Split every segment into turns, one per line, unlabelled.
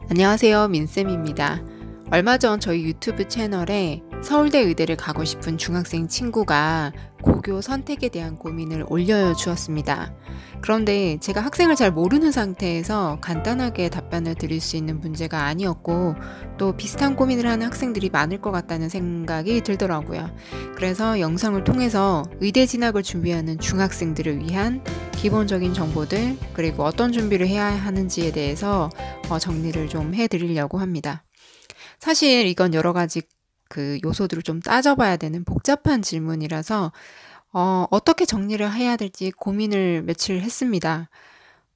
안녕하세요, 민쌤입니다. 얼마 전 저희 유튜브 채널에 서울대 의대를 가고 싶은 중학생 친구가 고교 선택에 대한 고민을 올려주었습니다. 그런데 제가 학생을 잘 모르는 상태에서 간단하게 답변을 드릴 수 있는 문제가 아니었고, 또 비슷한 고민을 하는 학생들이 많을 것 같다는 생각이 들더라고요. 그래서 영상을 통해서 의대 진학을 준비하는 중학생들을 위한 기본적인 정보들, 그리고 어떤 준비를 해야 하는지에 대해서 정리를 좀 해드리려고 합니다. 사실 이건 여러 가지 그 요소들을 좀 따져봐야 되는 복잡한 질문이라서 어떻게 정리를 해야 될지 고민을 며칠 했습니다.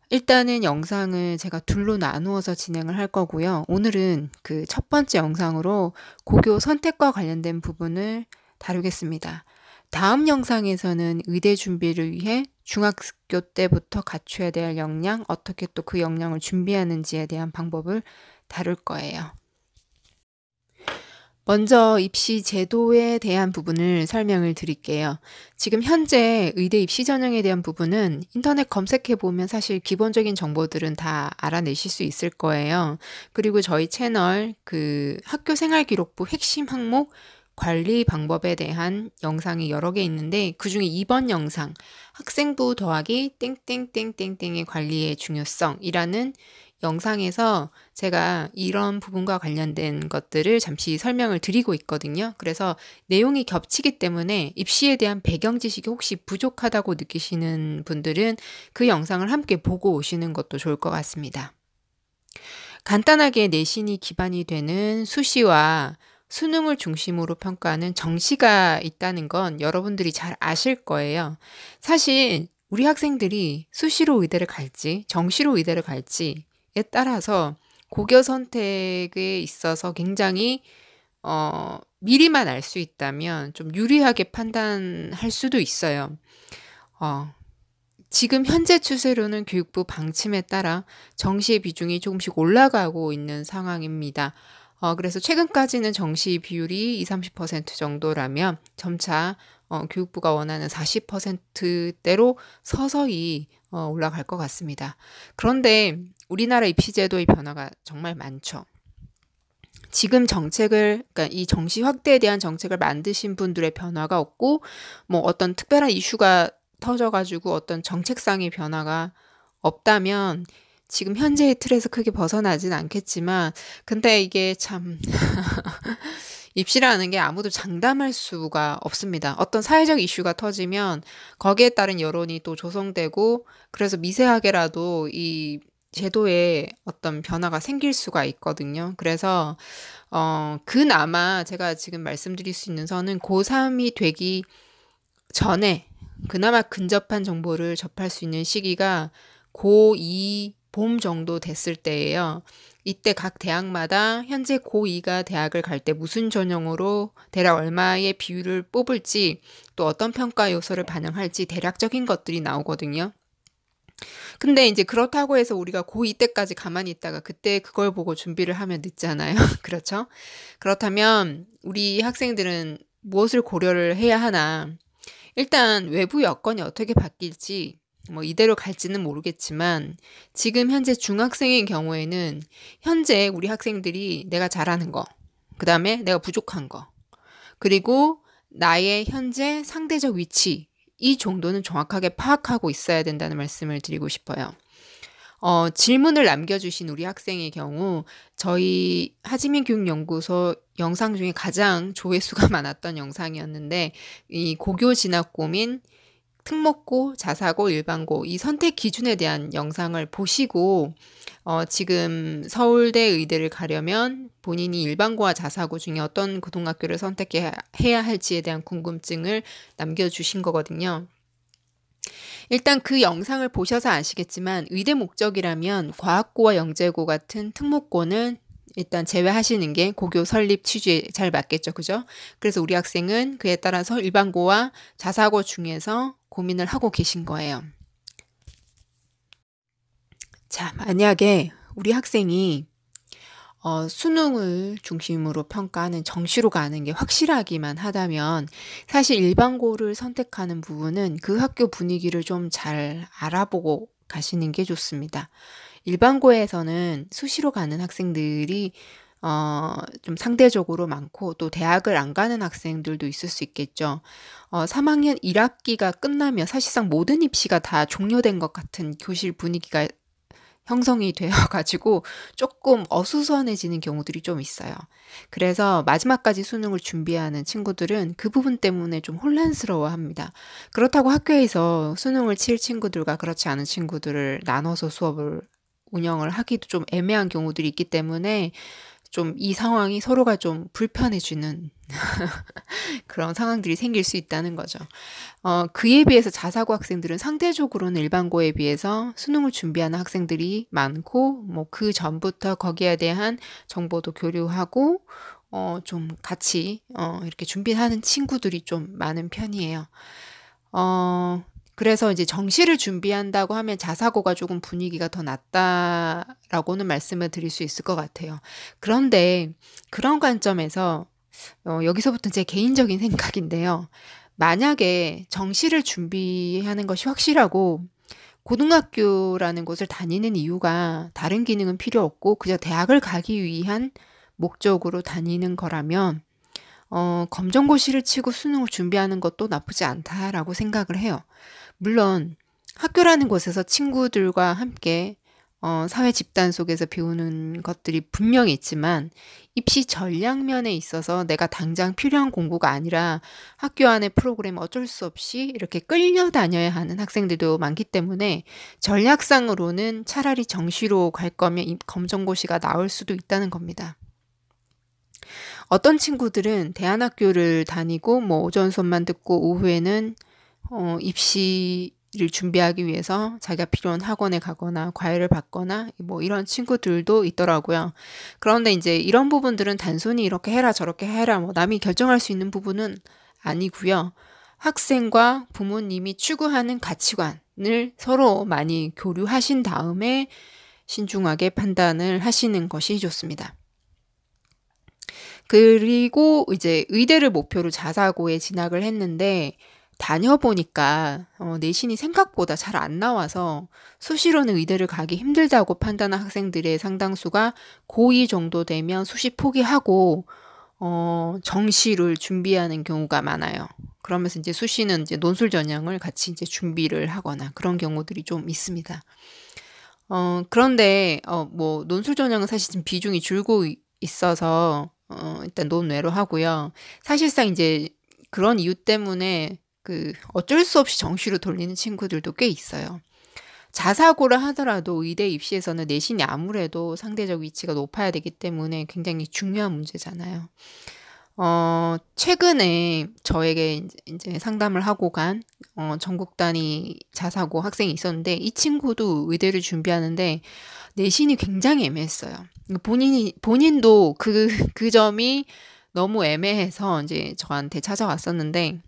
일단은 영상을 제가 둘로 나누어서 진행을 할 거고요. 오늘은 그 첫 번째 영상으로 고교 선택과 관련된 부분을 다루겠습니다. 다음 영상에서는 의대 준비를 위해 중학교 때부터 갖춰야 될 역량, 어떻게 또 그 역량을 준비하는지에 대한 방법을 다룰 거예요. 먼저 입시 제도에 대한 부분을 설명을 드릴게요. 지금 현재 의대 입시 전형에 대한 부분은 인터넷 검색해 보면 사실 기본적인 정보들은 다 알아내실 수 있을 거예요. 그리고 저희 채널 그 학교 생활 기록부 핵심 항목 관리 방법에 대한 영상이 여러 개 있는데, 그중에 이번 영상 학생부 더하기 땡땡땡땡땡의 관리의 중요성이라는 영상에서 제가 이런 부분과 관련된 것들을 잠시 설명을 드리고 있거든요. 그래서 내용이 겹치기 때문에 입시에 대한 배경 지식이 혹시 부족하다고 느끼시는 분들은 그 영상을 함께 보고 오시는 것도 좋을 것 같습니다. 간단하게 내신이 기반이 되는 수시와 수능을 중심으로 평가하는 정시가 있다는 건 여러분들이 잘 아실 거예요. 사실 우리 학생들이 수시로 의대를 갈지 정시로 의대를 갈지에 따라서 고교 선택에 있어서 굉장히 미리만 알 수 있다면 좀 유리하게 판단할 수도 있어요. 지금 현재 추세로는 교육부 방침에 따라 정시의 비중이 조금씩 올라가고 있는 상황입니다. 그래서 최근까지는 정시 비율이 20-30% 정도라면 점차 교육부가 원하는 40%대로 서서히 올라갈 것 같습니다. 그런데 우리나라 입시제도의 변화가 정말 많죠. 지금 그러니까 이 정시 확대에 대한 정책을 만드신 분들의 변화가 없고, 뭐 어떤 특별한 이슈가 터져가지고 어떤 정책상의 변화가 없다면 지금 현재의 틀에서 크게 벗어나진 않겠지만, 근데 이게 참 입시라는 게 아무도 장담할 수가 없습니다. 어떤 사회적 이슈가 터지면 거기에 따른 여론이 또 조성되고, 그래서 미세하게라도 이 제도에 어떤 변화가 생길 수가 있거든요. 그래서 그나마 제가 지금 말씀드릴 수 있는 선은 고3이 되기 전에 그나마 근접한 정보를 접할 수 있는 시기가 고2 봄 정도 됐을 때예요. 이때 각 대학마다 현재 고2가 대학을 갈 때 무슨 전형으로 대략 얼마의 비율을 뽑을지, 또 어떤 평가 요소를 반영할지 대략적인 것들이 나오거든요. 근데 이제 그렇다고 해서 우리가 고2 때까지 가만히 있다가 그때 그걸 보고 준비를 하면 늦잖아요. 그렇죠? 그렇다면 우리 학생들은 무엇을 고려를 해야 하나? 일단 외부 여건이 어떻게 바뀔지 뭐 이대로 갈지는 모르겠지만, 지금 현재 중학생의 경우에는 현재 우리 학생들이 내가 잘하는 거, 그 다음에 내가 부족한 거, 그리고 나의 현재 상대적 위치, 이 정도는 정확하게 파악하고 있어야 된다는 말씀을 드리고 싶어요. 질문을 남겨주신 우리 학생의 경우 저희 하지민 교육연구소 영상 중에 가장 조회수가 많았던 영상이었는데, 이 고교 진학 고민, 특목고, 자사고, 일반고 이 선택 기준에 대한 영상을 보시고 지금 서울대 의대를 가려면 본인이 일반고와 자사고 중에 어떤 고등학교를 선택해야 할지에 대한 궁금증을 남겨주신 거거든요. 일단 그 영상을 보셔서 아시겠지만 의대 목적이라면 과학고와 영재고 같은 특목고는 일단 제외하시는 게 고교 설립 취지에 잘 맞겠죠. 그죠? 그래서 우리 학생은 그에 따라서 일반고와 자사고 중에서 고민을 하고 계신 거예요. 자, 만약에 우리 학생이 수능을 중심으로 평가하는 정시로 가는 게 확실하기만 하다면, 사실 일반고를 선택하는 부분은 그 학교 분위기를 좀 잘 알아보고 가시는 게 좋습니다. 일반고에서는 수시로 가는 학생들이 좀 상대적으로 많고 또 대학을 안 가는 학생들도 있을 수 있겠죠. 3학년 1학기가 끝나면 사실상 모든 입시가 다 종료된 것 같은 교실 분위기가 형성이 되어 가지고 조금 어수선해지는 경우들이 좀 있어요. 그래서 마지막까지 수능을 준비하는 친구들은 그 부분 때문에 좀 혼란스러워합니다. 그렇다고 학교에서 수능을 칠 친구들과 그렇지 않은 친구들을 나눠서 수업을 운영을 하기도 좀 애매한 경우들이 있기 때문에 좀 이 상황이 서로가 좀 불편해지는 그런 상황들이 생길 수 있다는 거죠. 그에 비해서 자사고 학생들은 상대적으로는 일반고에 비해서 수능을 준비하는 학생들이 많고, 뭐 그 전부터 거기에 대한 정보도 교류하고, 좀 같이, 이렇게 준비하는 친구들이 좀 많은 편이에요. 그래서 이제 정시를 준비한다고 하면 자사고가 조금 분위기가 더 낫다라고는 말씀을 드릴 수 있을 것 같아요. 그런데 그런 관점에서 여기서부터 제 개인적인 생각인데요. 만약에 정시를 준비하는 것이 확실하고 고등학교라는 곳을 다니는 이유가 다른 기능은 필요 없고 그저 대학을 가기 위한 목적으로 다니는 거라면 검정고시를 치고 수능을 준비하는 것도 나쁘지 않다라고 생각을 해요. 물론 학교라는 곳에서 친구들과 함께 사회 집단 속에서 배우는 것들이 분명히 있지만 입시 전략면에 있어서 내가 당장 필요한 공부가 아니라 학교 안의 프로그램 어쩔 수 없이 이렇게 끌려다녀야 하는 학생들도 많기 때문에 전략상으로는 차라리 정시로 갈 거면 이 검정고시가 나을 수도 있다는 겁니다. 어떤 친구들은 대안학교를 다니고 뭐 오전 수업만 듣고 오후에는 입시를 준비하기 위해서 자기가 필요한 학원에 가거나 과외를 받거나 뭐 이런 친구들도 있더라고요. 그런데 이제 이런 부분들은 단순히 이렇게 해라 저렇게 해라 뭐 남이 결정할 수 있는 부분은 아니고요. 학생과 부모님이 추구하는 가치관을 서로 많이 교류하신 다음에 신중하게 판단을 하시는 것이 좋습니다. 그리고 이제 의대를 목표로 자사고에 진학을 했는데 다녀보니까 내신이 생각보다 잘 안 나와서 수시로는 의대를 가기 힘들다고 판단한 학생들의 상당수가 고2 정도 되면 수시 포기하고 정시를 준비하는 경우가 많아요. 그러면서 이제 수시는 이제 논술 전형을 같이 이제 준비를 하거나 그런 경우들이 좀 있습니다. 그런데 뭐 논술 전형은 사실 좀 비중이 줄고 있어서 일단 논외로 하고요. 사실상 이제 그런 이유 때문에 어쩔 수 없이 정시로 돌리는 친구들도 꽤 있어요. 자사고를 하더라도 의대 입시에서는 내신이 아무래도 상대적 위치가 높아야 되기 때문에 굉장히 중요한 문제잖아요. 최근에 저에게 이제 상담을 하고 간 전국 단위 자사고 학생이 있었는데 이 친구도 의대를 준비하는데 내신이 굉장히 애매했어요. 본인도 그 점이 너무 애매해서 이제 저한테 찾아왔었는데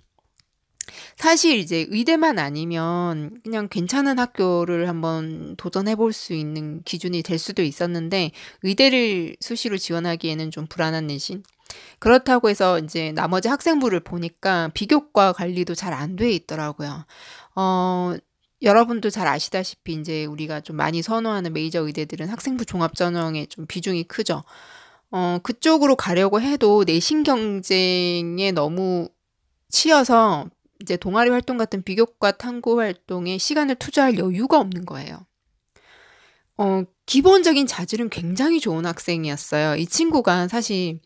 사실 이제 의대만 아니면 그냥 괜찮은 학교를 한번 도전해 볼 수 있는 기준이 될 수도 있었는데 의대를 수시로 지원하기에는 좀 불안한 내신. 그렇다고 해서 이제 나머지 학생부를 보니까 비교과 관리도 잘 안 돼 있더라고요. 여러분도 잘 아시다시피 이제 우리가 좀 많이 선호하는 메이저 의대들은 학생부 종합 전형에 좀 비중이 크죠. 그쪽으로 가려고 해도 내신 경쟁에 너무 치여서 이제 동아리 활동 같은 비교과 탐구 활동에 시간을 투자할 여유가 없는 거예요. 기본적인 자질은 굉장히 좋은 학생이었어요. 이 친구가 사실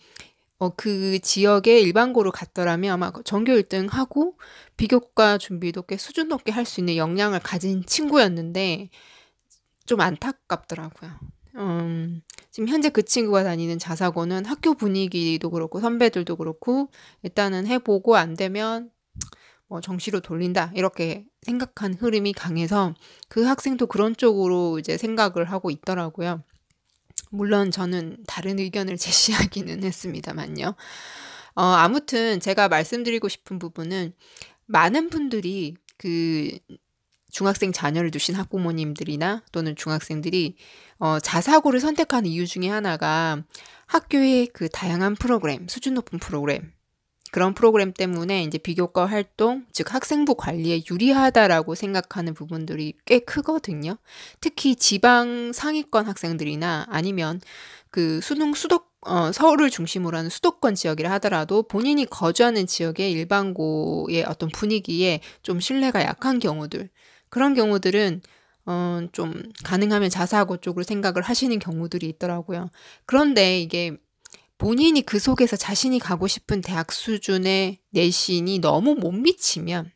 그 지역의 일반고를 갔더라면 아마 전교 1등 하고 비교과 준비도 꽤 수준 높게 할 수 있는 역량을 가진 친구였는데 좀 안타깝더라고요. 지금 현재 그 친구가 다니는 자사고는 학교 분위기도 그렇고 선배들도 그렇고 일단은 해보고 안 되면 뭐 정시로 돌린다 이렇게 생각한 흐름이 강해서 그 학생도 그런 쪽으로 이제 생각을 하고 있더라고요. 물론 저는 다른 의견을 제시하기는 했습니다만요. 아무튼 제가 말씀드리고 싶은 부분은 많은 분들이 중학생 자녀를 두신 학부모님들이나 또는 중학생들이 자사고를 선택하는 이유 중에 하나가 학교의 그 다양한 프로그램, 수준 높은 프로그램, 그런 프로그램 때문에 이제 비교과 활동, 즉 학생부 관리에 유리하다라고 생각하는 부분들이 꽤 크거든요. 특히 지방 상위권 학생들이나 아니면 그 서울을 중심으로 하는 수도권 지역이라 하더라도 본인이 거주하는 지역의 일반고의 어떤 분위기에 좀 신뢰가 약한 경우들, 그런 경우들은 좀 가능하면 자사고 쪽으로 생각을 하시는 경우들이 있더라고요. 그런데 이게 본인이 그 속에서 자신이 가고 싶은 대학 수준의 내신이 너무 못 미치면,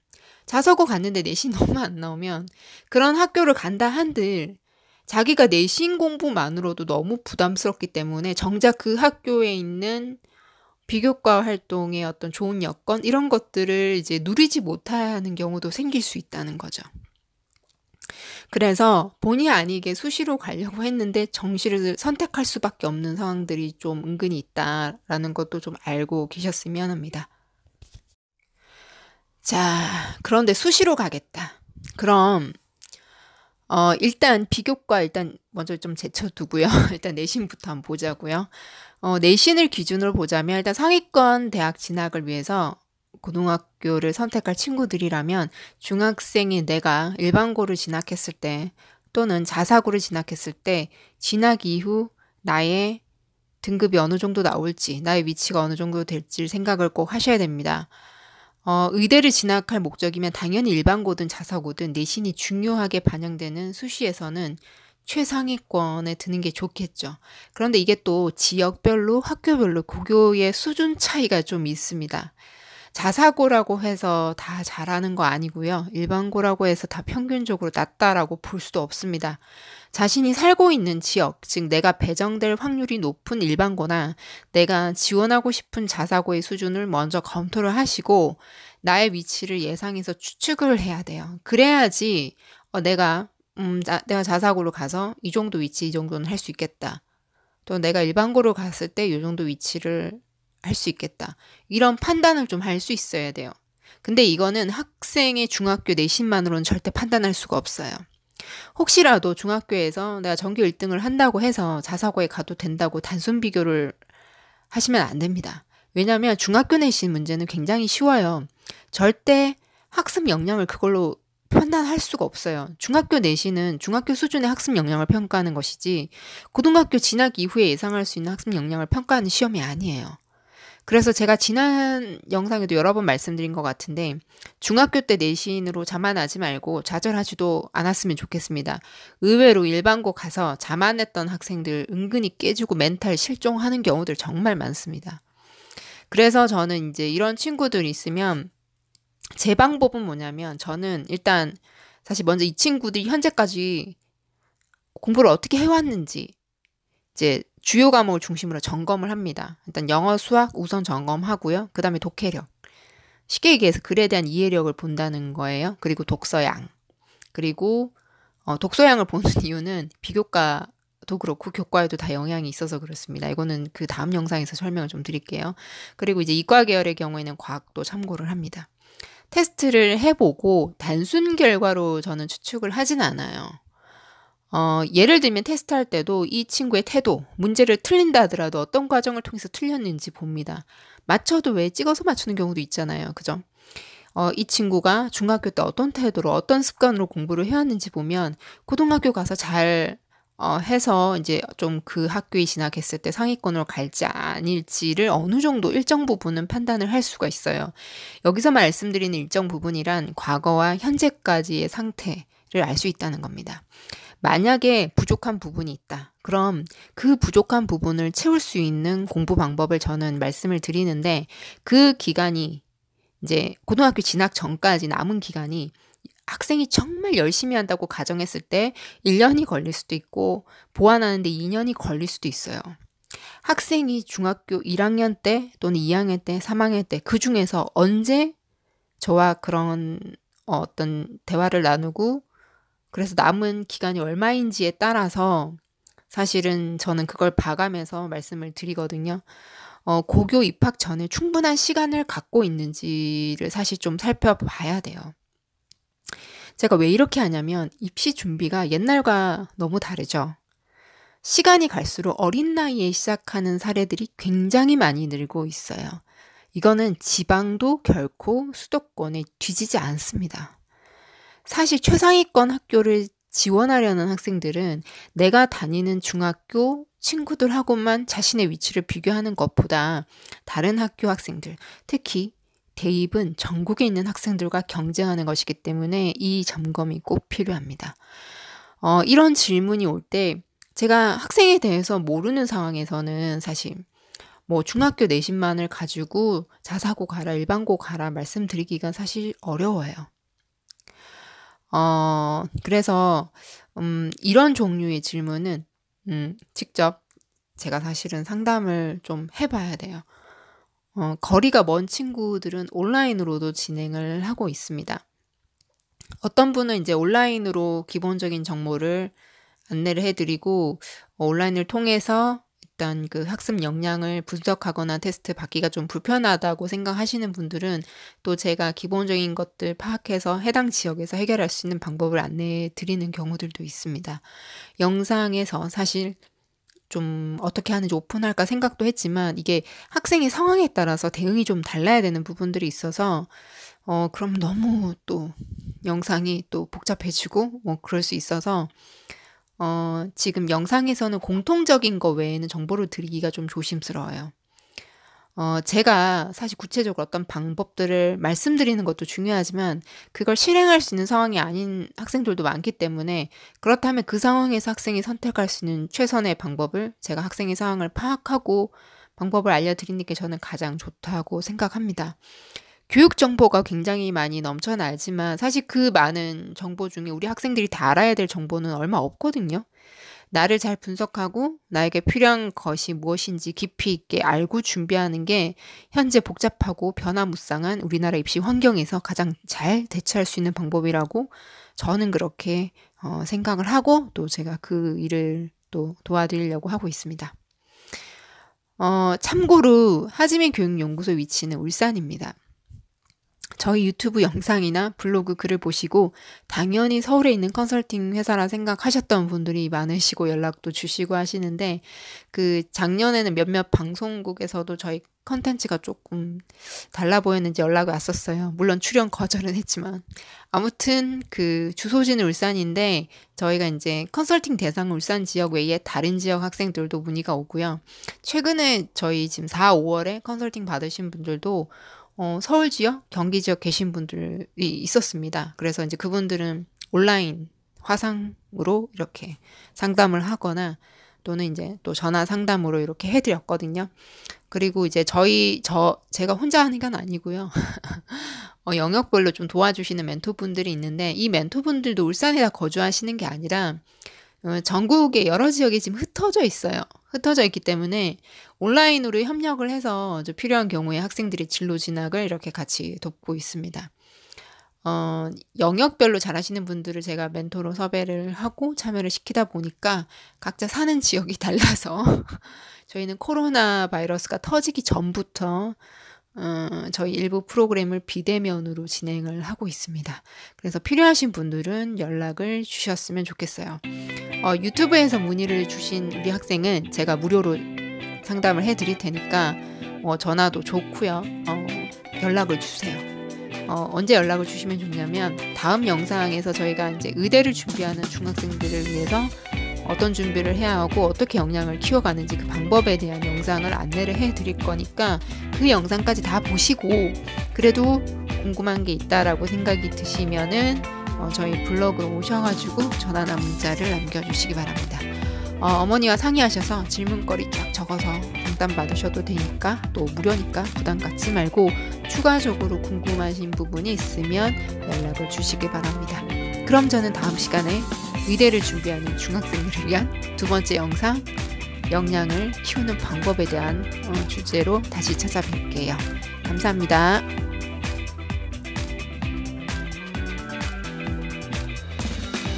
자서고 갔는데 내신 너무 안 나오면 그런 학교를 간다 한들 자기가 내신 공부만으로도 너무 부담스럽기 때문에 정작 그 학교에 있는 비교과 활동의 어떤 좋은 여건 이런 것들을 이제 누리지 못하는 경우도 생길 수 있다는 거죠. 그래서 본의 아니게 수시로 가려고 했는데 정시를 선택할 수밖에 없는 상황들이 좀 은근히 있다라는 것도 좀 알고 계셨으면 합니다. 자, 그런데 수시로 가겠다. 그럼 일단 비교과 일단 먼저 좀 제쳐두고요. 일단 내신부터 한번 보자고요. 내신을 기준으로 보자면 일단 상위권 대학 진학을 위해서 고등학교를 선택할 친구들이라면 중학생이 내가 일반고를 진학했을 때 또는 자사고를 진학했을 때 진학 이후 나의 등급이 어느 정도 나올지, 나의 위치가 어느 정도 될지 생각을 꼭 하셔야 됩니다. 의대를 진학할 목적이면 당연히 일반고든 자사고든 내신이 중요하게 반영되는 수시에서는 최상위권에 드는 게 좋겠죠. 그런데 이게 또 지역별로 학교별로 고교의 수준 차이가 좀 있습니다. 자사고라고 해서 다 잘하는 거 아니고요. 일반고라고 해서 다 평균적으로 낮다라고 볼 수도 없습니다. 자신이 살고 있는 지역, 즉 내가 배정될 확률이 높은 일반고나 내가 지원하고 싶은 자사고의 수준을 먼저 검토를 하시고 나의 위치를 예상해서 추측을 해야 돼요. 그래야지 내가 자사고로 가서 이 정도 위치, 이 정도는 할 수 있겠다. 또 내가 일반고로 갔을 때 이 정도 위치를 할 수 있겠다. 이런 판단을 좀 할 수 있어야 돼요. 근데 이거는 학생의 중학교 내신만으로는 절대 판단할 수가 없어요. 혹시라도 중학교에서 내가 전교 1등을 한다고 해서 자사고에 가도 된다고 단순 비교를 하시면 안 됩니다. 왜냐하면 중학교 내신 문제는 굉장히 쉬워요. 절대 학습 역량을 그걸로 판단할 수가 없어요. 중학교 내신은 중학교 수준의 학습 역량을 평가하는 것이지 고등학교 진학 이후에 예상할 수 있는 학습 역량을 평가하는 시험이 아니에요. 그래서 제가 지난 영상에도 여러 번 말씀드린 것 같은데 중학교 때 내신으로 자만하지 말고 좌절하지도 않았으면 좋겠습니다. 의외로 일반고 가서 자만했던 학생들 은근히 깨지고 멘탈 실종하는 경우들 정말 많습니다. 그래서 저는 이제 이런 친구들 있으면 제 방법은 뭐냐면 저는 일단 사실 먼저 이 친구들이 현재까지 공부를 어떻게 해왔는지 이제 주요 과목을 중심으로 점검을 합니다. 일단 영어, 수학 우선 점검하고요. 그 다음에 독해력. 쉽게 얘기해서 글에 대한 이해력을 본다는 거예요. 그리고 독서양. 그리고 독서양을 보는 이유는 비교과도 그렇고 교과에도 다 영향이 있어서 그렇습니다. 이거는 그 다음 영상에서 설명을 좀 드릴게요. 그리고 이제 이과 계열의 경우에는 과학도 참고를 합니다. 테스트를 해보고 단순 결과로 저는 추측을 하진 않아요. 예를 들면 테스트할 때도 이 친구의 태도, 문제를 틀린다 하더라도 어떤 과정을 통해서 틀렸는지 봅니다. 맞춰도 왜 찍어서 맞추는 경우도 있잖아요. 그죠? 이 친구가 중학교 때 어떤 태도로 어떤 습관으로 공부를 해왔는지 보면 고등학교 가서 잘 해서 이제 좀 그 학교에 진학했을 때 상위권으로 갈지 아닐지를 어느 정도 일정 부분은 판단을 할 수가 있어요. 여기서 말씀드리는 일정 부분이란 과거와 현재까지의 상태를 알 수 있다는 겁니다. 만약에 부족한 부분이 있다. 그럼 그 부족한 부분을 채울 수 있는 공부 방법을 저는 말씀을 드리는데 그 기간이 이제 고등학교 진학 전까지 남은 기간이 학생이 정말 열심히 한다고 가정했을 때 1년이 걸릴 수도 있고 보완하는데 2년이 걸릴 수도 있어요. 학생이 중학교 1학년 때 또는 2학년 때, 3학년 때 그 중에서 언제 저와 그런 어떤 대화를 나누고 그래서 남은 기간이 얼마인지에 따라서 사실은 저는 그걸 봐가면서 말씀을 드리거든요. 고교 입학 전에 충분한 시간을 갖고 있는지를 사실 좀 살펴봐야 돼요. 제가 왜 이렇게 하냐면 입시 준비가 옛날과 너무 다르죠. 시간이 갈수록 어린 나이에 시작하는 사례들이 굉장히 많이 늘고 있어요. 이거는 지방도 결코 수도권에 뒤지지 않습니다. 사실 최상위권 학교를 지원하려는 학생들은 내가 다니는 중학교 친구들하고만 자신의 위치를 비교하는 것보다 다른 학교 학생들, 특히 대입은 전국에 있는 학생들과 경쟁하는 것이기 때문에 이 점검이 꼭 필요합니다. 이런 질문이 올 때 제가 학생에 대해서 모르는 상황에서는 사실 뭐 중학교 내신만을 가지고 자사고 가라, 일반고 가라 말씀드리기가 사실 어려워요. 그래서 이런 종류의 질문은 직접 제가 사실은 상담을 좀 해봐야 돼요. 거리가 먼 친구들은 온라인으로도 진행을 하고 있습니다. 어떤 분은 이제 온라인으로 기본적인 정보를 안내를 해드리고 온라인을 통해서 일단 그 학습 역량을 분석하거나 테스트 받기가 좀 불편하다고 생각하시는 분들은 또 제가 기본적인 것들 파악해서 해당 지역에서 해결할 수 있는 방법을 안내해 드리는 경우들도 있습니다. 영상에서 사실 좀 어떻게 하는지 오픈할까 생각도 했지만 이게 학생의 상황에 따라서 대응이 좀 달라야 되는 부분들이 있어서 그럼 너무 또 영상이 또 복잡해지고 뭐 그럴 수 있어서 지금 영상에서는 공통적인 거 외에는 정보를 드리기가 좀 조심스러워요. 제가 사실 구체적으로 어떤 방법들을 말씀드리는 것도 중요하지만 그걸 실행할 수 있는 상황이 아닌 학생들도 많기 때문에 그렇다면 그 상황에서 학생이 선택할 수 있는 최선의 방법을 제가 학생의 상황을 파악하고 방법을 알려드리는 게 저는 가장 좋다고 생각합니다. 교육 정보가 굉장히 많이 넘쳐나 알지만 사실 그 많은 정보 중에 우리 학생들이 다 알아야 될 정보는 얼마 없거든요. 나를 잘 분석하고 나에게 필요한 것이 무엇인지 깊이 있게 알고 준비하는 게 현재 복잡하고 변화무쌍한 우리나라 입시 환경에서 가장 잘 대처할 수 있는 방법이라고 저는 그렇게 생각을 하고 또 제가 그 일을 또 도와드리려고 하고 있습니다. 참고로 하지민 교육연구소 위치는 울산입니다. 저희 유튜브 영상이나 블로그 글을 보시고 당연히 서울에 있는 컨설팅 회사라 생각하셨던 분들이 많으시고 연락도 주시고 하시는데 그 작년에는 몇몇 방송국에서도 저희 컨텐츠가 조금 달라 보였는지 연락이 왔었어요. 물론 출연 거절은 했지만 아무튼 그 주소지는 울산인데 저희가 이제 컨설팅 대상 울산 지역 외에 다른 지역 학생들도 문의가 오고요. 최근에 저희 지금 4, 5월에 컨설팅 받으신 분들도 서울 지역, 경기 지역 계신 분들이 있었습니다. 그래서 이제 그분들은 온라인 화상으로 이렇게 상담을 하거나 또는 이제 또 전화 상담으로 이렇게 해드렸거든요. 그리고 이제 제가 혼자 하는 건 아니고요. 영역별로 좀 도와주시는 멘토분들이 있는데 이 멘토분들도 울산에다 거주하시는 게 아니라 전국의 여러 지역이 지금 흩어져 있어요. 흩어져 있기 때문에 온라인으로 협력을 해서 필요한 경우에 학생들의 진로 진학을 이렇게 같이 돕고 있습니다. 영역별로 잘하시는 분들을 제가 멘토로 섭외를 하고 참여를 시키다 보니까 각자 사는 지역이 달라서 저희는 코로나 바이러스가 터지기 전부터 저희 일부 프로그램을 비대면으로 진행을 하고 있습니다. 그래서 필요하신 분들은 연락을 주셨으면 좋겠어요. 유튜브에서 문의를 주신 우리 학생은 제가 무료로 상담을 해드릴 테니까 전화도 좋고요. 연락을 주세요. 언제 연락을 주시면 좋냐면 다음 영상에서 저희가 이제 의대를 준비하는 중학생들을 위해서 어떤 준비를 해야 하고 어떻게 역량을 키워가는지 그 방법에 대한 영상을 안내를 해드릴 거니까 그 영상까지 다 보시고 그래도 궁금한 게 있다라고 생각이 드시면은 저희 블로그로 오셔가지고 전화나 문자를 남겨주시기 바랍니다. 어머니와 상의하셔서 질문거리 쫙 적어서 상담 받으셔도 되니까 또 무료니까 부담 갖지 말고 추가적으로 궁금하신 부분이 있으면 연락을 주시기 바랍니다. 그럼 저는 다음 시간에 의대를 준비하는 중학생들을 위한 두 번째 영상 역량을 키우는 방법에 대한 주제로 다시 찾아뵐게요. 감사합니다.